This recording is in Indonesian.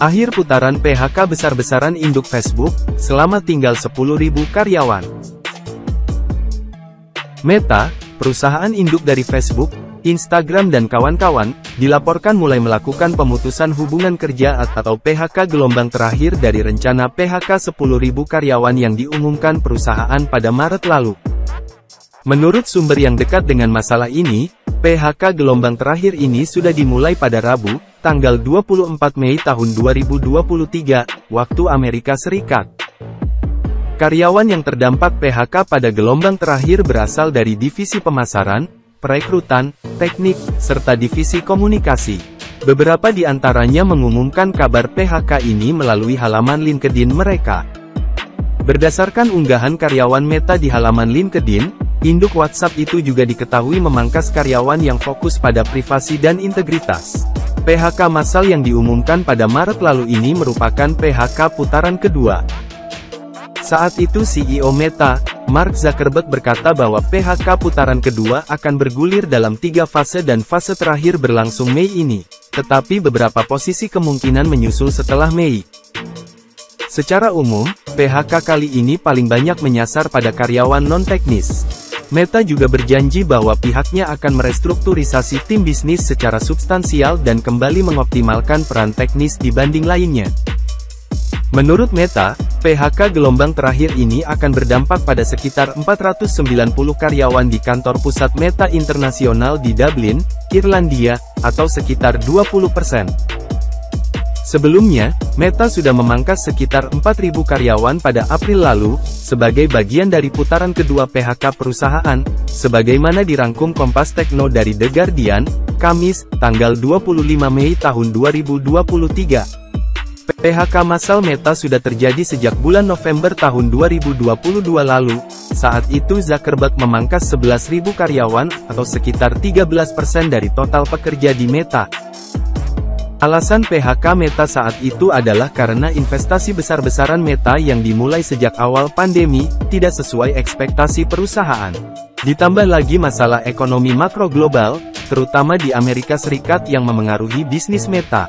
Akhir putaran PHK besar-besaran induk Facebook, selama tinggal 10.000 karyawan. Meta, perusahaan induk dari Facebook, Instagram dan kawan-kawan, dilaporkan mulai melakukan pemutusan hubungan kerja atau PHK gelombang terakhir dari rencana PHK 10.000 karyawan yang diumumkan perusahaan pada Maret lalu. Menurut sumber yang dekat dengan masalah ini, PHK gelombang terakhir ini sudah dimulai pada Rabu, tanggal 24 Mei tahun 2023, waktu Amerika Serikat. Karyawan yang terdampak PHK pada gelombang terakhir berasal dari divisi pemasaran, perekrutan, teknik, serta divisi komunikasi. Beberapa di antaranya mengumumkan kabar PHK ini melalui halaman LinkedIn mereka. Berdasarkan unggahan karyawan Meta di halaman LinkedIn, induk WhatsApp itu juga diketahui memangkas karyawan yang fokus pada privasi dan integritas. PHK massal yang diumumkan pada Maret lalu ini merupakan PHK putaran kedua. Saat itu CEO Meta, Mark Zuckerberg berkata bahwa PHK putaran kedua akan bergulir dalam 3 fase dan fase terakhir berlangsung Mei ini. Tetapi beberapa posisi kemungkinan menyusul setelah Mei. Secara umum, PHK kali ini paling banyak menyasar pada karyawan non-teknis. Meta juga berjanji bahwa pihaknya akan merestrukturisasi tim bisnis secara substansial dan kembali mengoptimalkan peran teknis dibanding lainnya. Menurut Meta, PHK gelombang terakhir ini akan berdampak pada sekitar 490 karyawan di kantor pusat Meta Internasional di Dublin, Irlandia, atau sekitar 20%. Sebelumnya, Meta sudah memangkas sekitar 4.000 karyawan pada April lalu, sebagai bagian dari putaran kedua PHK perusahaan, sebagaimana dirangkum Kompas Techno dari The Guardian, Kamis, tanggal 25 Mei tahun 2023. PHK massal Meta sudah terjadi sejak bulan November tahun 2022 lalu, saat itu Zuckerberg memangkas 11.000 karyawan, atau sekitar 13% dari total pekerja di Meta. Alasan PHK Meta saat itu adalah karena investasi besar-besaran Meta yang dimulai sejak awal pandemi, tidak sesuai ekspektasi perusahaan. Ditambah lagi masalah ekonomi makro global, terutama di Amerika Serikat yang memengaruhi bisnis Meta.